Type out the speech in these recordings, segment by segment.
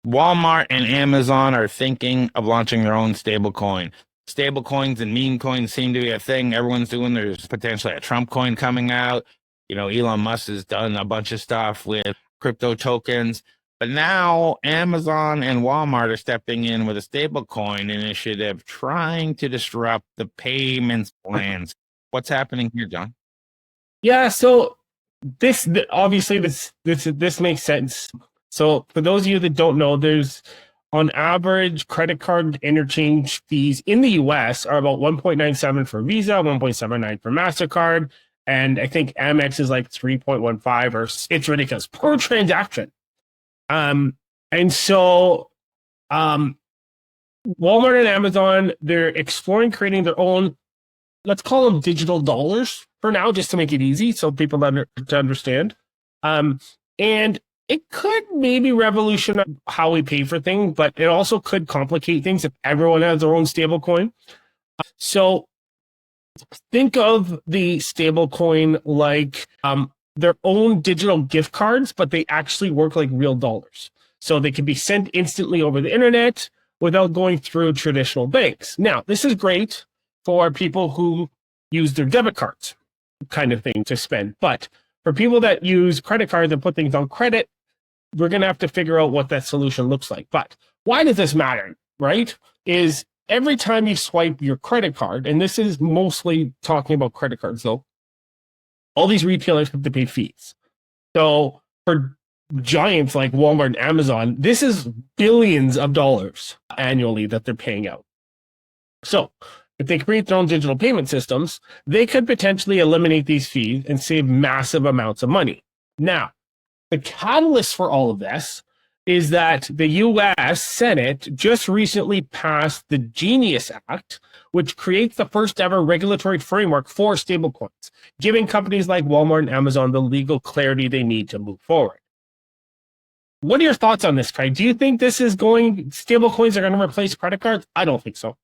Walmart and Amazon are thinking of launching their own stablecoin. Stablecoins and meme coins seem to be a thing everyone's doing. There's potentially a Trump coin coming out. Elon Musk has done a bunch of stuff with crypto tokens. But now Amazon and Walmart are stepping in with a stablecoin initiative trying to disrupt the payments plans. What's happening here, John? Yeah, so this obviously this makes sense. So for those of you that don't know, there's on average credit card interchange fees in the US are about 1.97 for Visa, 1.79 for MasterCard, and I think Amex is like 3.15 or it's ridiculous per transaction. And so Walmart and Amazon, they're exploring creating their own, let's call them digital dollars for now, just to make it easy so people to understand. And it could maybe revolutionize how we pay for things, but it also could complicate things if everyone has their own stable coin. So think of the stable coin like their own digital gift cards, but they actually work like real dollars. So they can be sent instantly over the internet without going through traditional banks. Now, this is great for people who use their debit cards kind of thing to spend. But for people that use credit cards and put things on credit, we're going to have to figure out what that solution looks like. But why does this matter, right? Is every time you swipe your credit card, and this is mostly talking about credit cards though, all these retailers have to pay fees. So for giants like Walmart and Amazon, this is billions of dollars annually that they're paying out. So if they create their own digital payment systems, they could potentially eliminate these fees and save massive amounts of money. Now, the catalyst for all of this is that the US Senate just recently passed the Genius Act, which creates the first ever regulatory framework for stablecoins, giving companies like Walmart and Amazon the legal clarity they need to move forward. What are your thoughts on this, Craig? Do you think stablecoins are going to replace credit cards? I don't think so.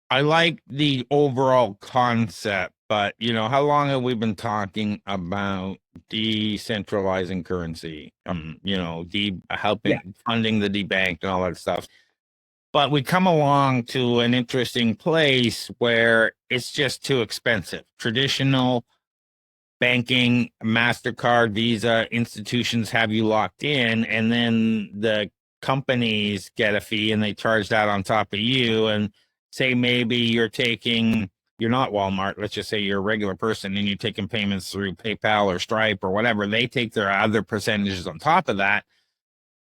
I like the overall concept, but how long have we been talking about decentralizing currency? Funding the debanked and all that stuff. But we come along to an interesting place where it's just too expensive. Traditional banking, MasterCard, Visa institutions have you locked in, and then the companies get a fee and they charge that on top of you. And say maybe you're not Walmart, let's just say you're a regular person and you're taking payments through PayPal or Stripe or whatever, they take their other percentages on top of that.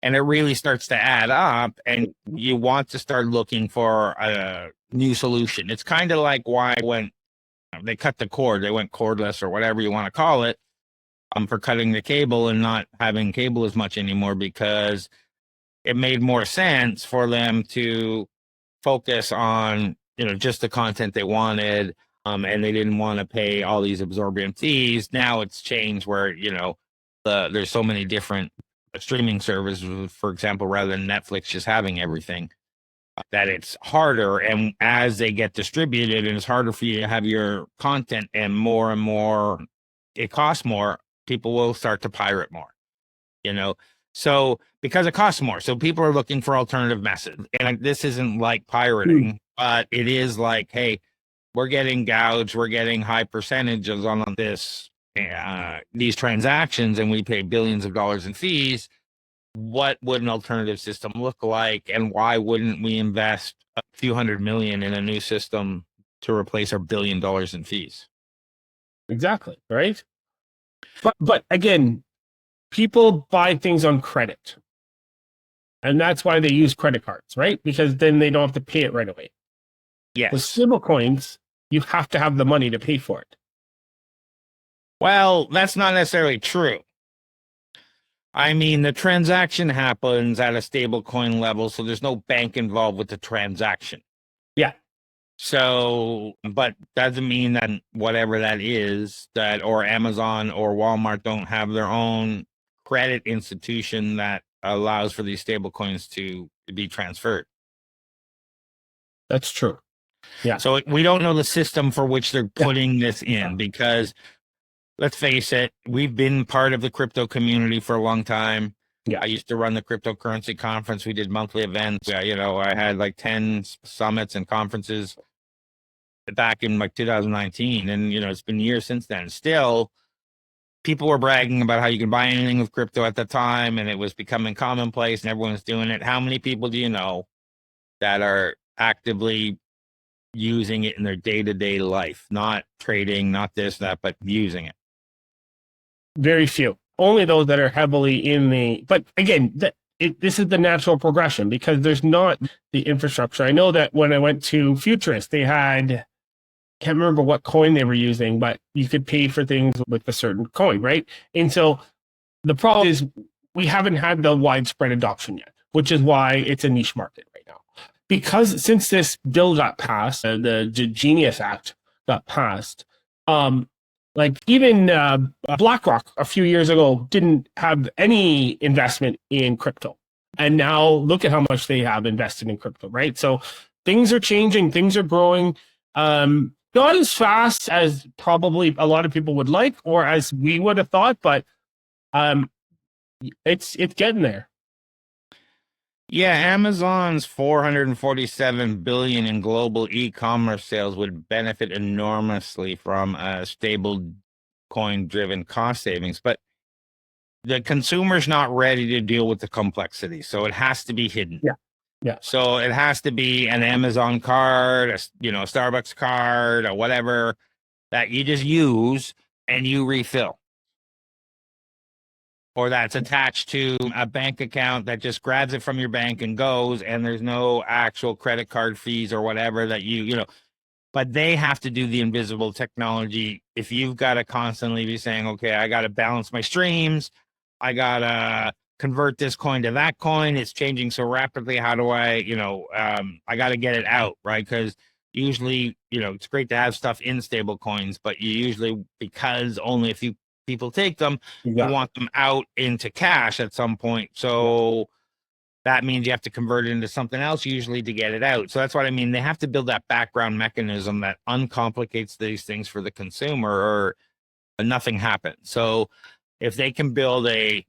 And it really starts to add up and you want to start looking for a new solution. It's kind of like why when they cut the cord, they went cordless or whatever you want to call it, for cutting the cable and not having cable as much anymore, because it made more sense for them to focus on just the content they wanted, and they didn't want to pay all these absorbent fees. Now it's changed where there's so many different streaming services, for example, rather than Netflix just having everything, that it's harder, and as they get distributed and it's harder for you to have your content and more it costs more, people will start to pirate more, so because it costs more, so people are looking for alternative methods. And this isn't like pirating, but it is like, hey, we're getting gouged, we're getting high percentages on this these transactions, and we pay billions of dollars in fees. What would an alternative system look like, and why wouldn't we invest a few $100 million in a new system to replace our $1 billion in fees? Exactly, right? But again, people buy things on credit. And that's why they use credit cards, right? Because then they don't have to pay it right away. Yes. With stablecoins, you have to have the money to pay for it. Well, that's not necessarily true. I mean, the transaction happens at a stablecoin level, so there's no bank involved with the transaction. Yeah. So, but doesn't mean that whatever that is, or Amazon or Walmart don't have their own credit institution that allows for these stable coins to be transferred. That's true. Yeah. So we don't know the system for which they're putting this in, because let's face it, we've been part of the crypto community for a long time. Yeah. I used to run the cryptocurrency conference. We did monthly events. I had like 10 summits and conferences back in like 2019. And, it's been years since then. Still, people were bragging about how you can buy anything with crypto at the time, and it was becoming commonplace and everyone's doing it. How many people do you know that are actively using it in their day-to-day life? Not trading, not this, that, but using it. Very few. Only those that are heavily in the. But again, this is the natural progression because there's not the infrastructure. I know that when I went to Futurist, they had, can't remember what coin they were using, but you could pay for things with a certain coin, right? And so the problem is we haven't had the widespread adoption yet, which is why it's a niche market right now. Because since this bill got passed, the Genius Act got passed, like even BlackRock a few years ago didn't have any investment in crypto. And now look at how much they have invested in crypto, right? So things are changing, things are growing. Not as fast as probably a lot of people would like or as we would have thought, but it's getting there. Yeah, Amazon's 447 billion in global e-commerce sales would benefit enormously from stable coin driven cost savings, but the consumer's not ready to deal with the complexity, so it has to be hidden. Yeah. So it has to be an Amazon card, a Starbucks card, or whatever that you just use and you refill, or that's attached to a bank account that just grabs it from your bank and goes, and there's no actual credit card fees or whatever that but they have to do the invisible technology. If you've got to constantly be saying, okay, I got to balance my streams, I got to convert this coin to that coin, it's changing so rapidly, how do I, I got to get it out, right? Because usually, it's great to have stuff in stable coins, but you usually, because only a few people take them, you want them out into cash at some point. So that means you have to convert it into something else usually to get it out. So that's what I mean. They have to build that background mechanism that uncomplicates these things for the consumer, or nothing happens. So if they can build a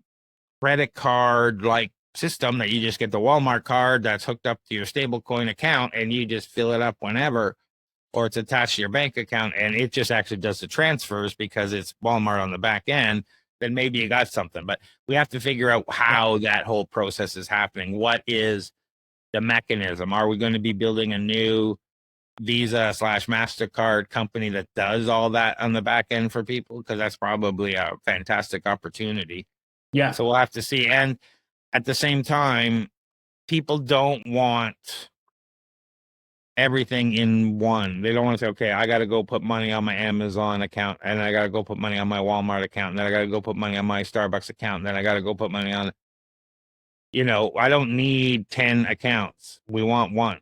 credit card like system that you just get the Walmart card that's hooked up to your stablecoin account and you just fill it up whenever, or it's attached to your bank account and it just actually does the transfers because it's Walmart on the back end, then maybe you got something. But we have to figure out how that whole process is happening. What is the mechanism? Are we going to be building a new Visa / MasterCard company that does all that on the back end for people? Because that's probably a fantastic opportunity. Yeah. So we'll have to see. And at the same time, people don't want everything in one. They don't want to say, okay, I got to go put money on my Amazon account, and I got to go put money on my Walmart account, and then I got to go put money on my Starbucks account, and then I got to go put money on, I don't need 10 accounts. We want one,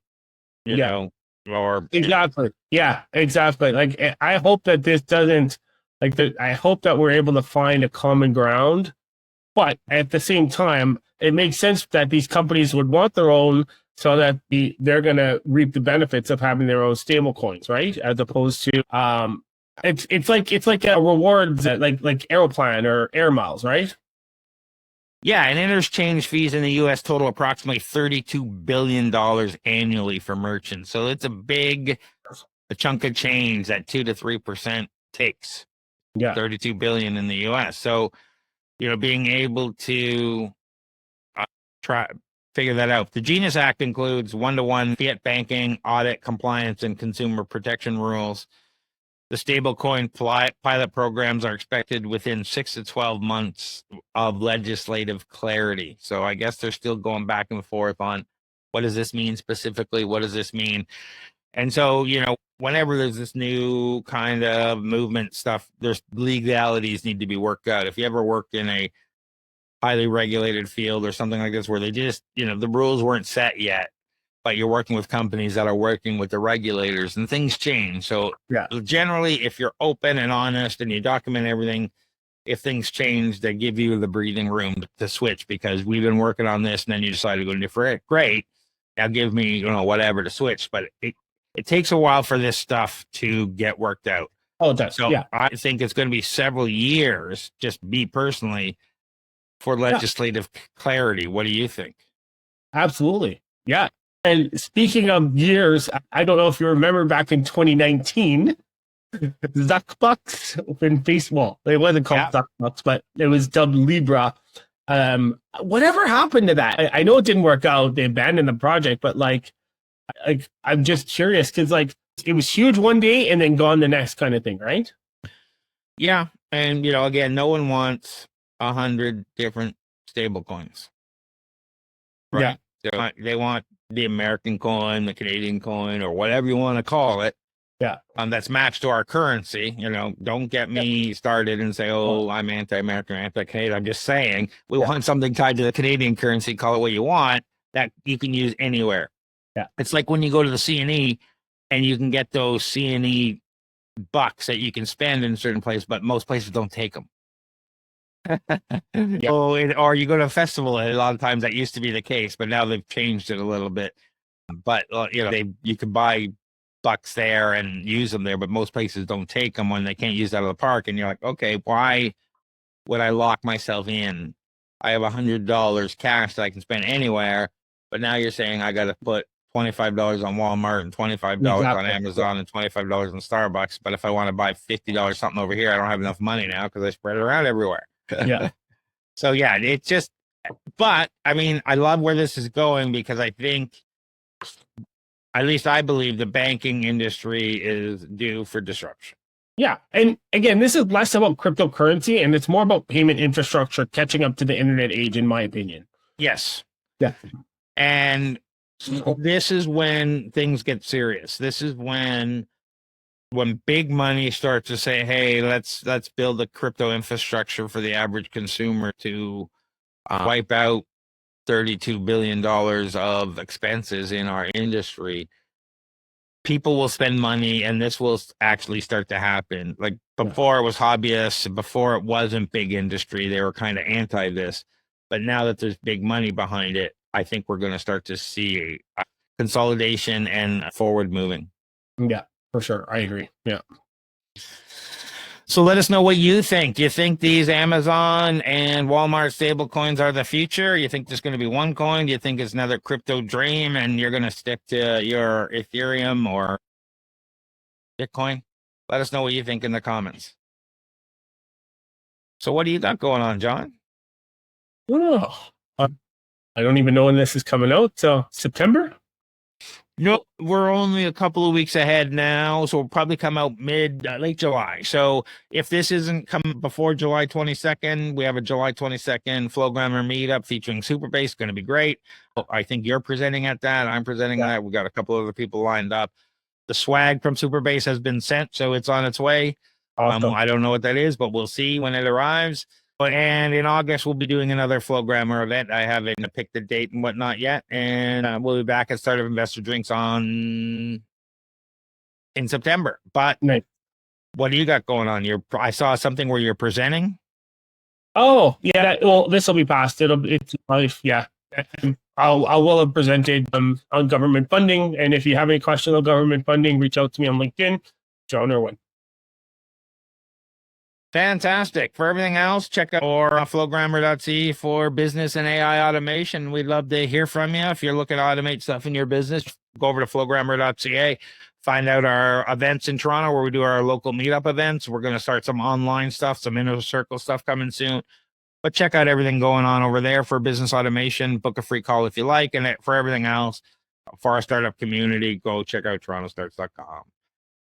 you know, or exactly. Yeah, exactly. Like, I hope that this doesn't, I hope that we're able to find a common ground, but at the same time, it makes sense that these companies would want their own, so that they're going to reap the benefits of having their own stable coins, right? As opposed to, it's like a rewards, like Aeroplan or Air Miles, right? Yeah, and interchange fees in the U.S. total approximately $32 billion annually for merchants. So it's a chunk of change that 2 to 3% takes. Yeah, $32 billion in the U.S. So, being able to figure that out. The Genius Act includes one-to-one fiat banking, audit, compliance, and consumer protection rules. The stablecoin pilot programs are expected within 6 to 12 months of legislative clarity. So I guess they're still going back and forth on what does this mean specifically? What does this mean? And so, whenever there's this new kind of movement stuff, there's legalities need to be worked out. If you ever worked in a highly regulated field or something like this where they just, the rules weren't set yet, but you're working with companies that are working with the regulators and things change. So generally, if you're open and honest and you document everything, if things change, they give you the breathing room to switch because we've been working on this and then you decide to go different. Great. Now give me, whatever to switch. But it takes a while for this stuff to get worked out. Oh, it does. So I think it's going to be several years, just me personally, for legislative clarity. What do you think? Absolutely. Yeah. And speaking of years, I don't know if you remember back in 2019, Zuck Bucks in baseball. They wasn't called Zuck Bucks, but it was dubbed Libra. Whatever happened to that? I know it didn't work out. They abandoned the project, but like I'm just curious because like it was huge one day and then gone the next kind of thing, right? Yeah. And, you know, again, no one wants 100 different stable coins. Right? Yeah. They want the American coin, the Canadian coin, or whatever you want to call it. Yeah. That's matched to our currency. You know, don't get me started and say, oh, I'm anti-American, anti-Canadian. I'm just saying we want something tied to the Canadian currency, call it what you want, that you can use anywhere. Yeah. It's like when you go to the CNE and you can get those CNE bucks that you can spend in a certain place, but most places don't take them. Or you go to a festival, and a lot of times that used to be the case, but now they've changed it a little bit. But you know, you can buy bucks there and use them there, but most places don't take them when they can't use that out of the park. And you're like, okay, why would I lock myself in? I have $100 cash that I can spend anywhere, but now you're saying I got to put $25 on Walmart and $25 on Amazon and $25 on Starbucks. But if I want to buy $50 something over here, I don't have enough money now because I spread it around everywhere. Yeah. So yeah, it's just, but I mean, I love where this is going because I think, at least I believe, the banking industry is due for disruption. Yeah. And again, this is less about cryptocurrency and it's more about payment infrastructure catching up to the internet age, in my opinion. Yes. Yeah. And this is when things get serious. This is when big money starts to say, hey, let's build a crypto infrastructure for the average consumer to wipe out $32 billion of expenses in our industry. People will spend money and this will actually start to happen. Like before it was hobbyists, before it wasn't big industry, they were kind of anti this. But now that there's big money behind it, I think we're going to start to see consolidation and forward moving. Yeah, for sure. I agree. Yeah. So let us know what you think. Do you think these Amazon and Walmart stable coins are the future? You think there's going to be one coin? Do you think it's another crypto dream and you're going to stick to your Ethereum or Bitcoin? Let us know what you think in the comments. So what do you got going on, John? Oh, I don't even know when this is coming out. So September? No, we're only a couple of weeks ahead now, so we'll probably come out late July. So if this isn't coming before July 22nd, we have a July 22nd Flowgrammer meetup featuring Superbase. Going to be great. I think you're presenting at that. I'm presenting that. We got a couple other people lined up. The swag from Superbase has been sent, so it's on its way. Awesome. I don't know what that is, but we'll see when it arrives. And in August, we'll be doing another Flowgrammer event. I haven't picked the date and whatnot yet. And we'll be back at Start of Investor Drinks in September. But what do you got going on? I saw something where you're presenting. Oh, yeah. Well, this will be passed. It's yeah. I will have presented on government funding. And if you have any questions on government funding, reach out to me on LinkedIn, John Irwin. Fantastic. For everything else, check out flowgrammer.ca for business and AI automation. We'd love to hear from you. If you're looking to automate stuff in your business, go over to flowgrammer.ca. Find out our events in Toronto where we do our local meetup events. We're going to start some online stuff, some inner circle stuff coming soon. But check out everything going on over there for business automation. Book a free call if you like. And for everything else, for our startup community, go check out torontostarts.com.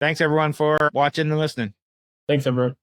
Thanks, everyone, for watching and listening. Thanks, everyone.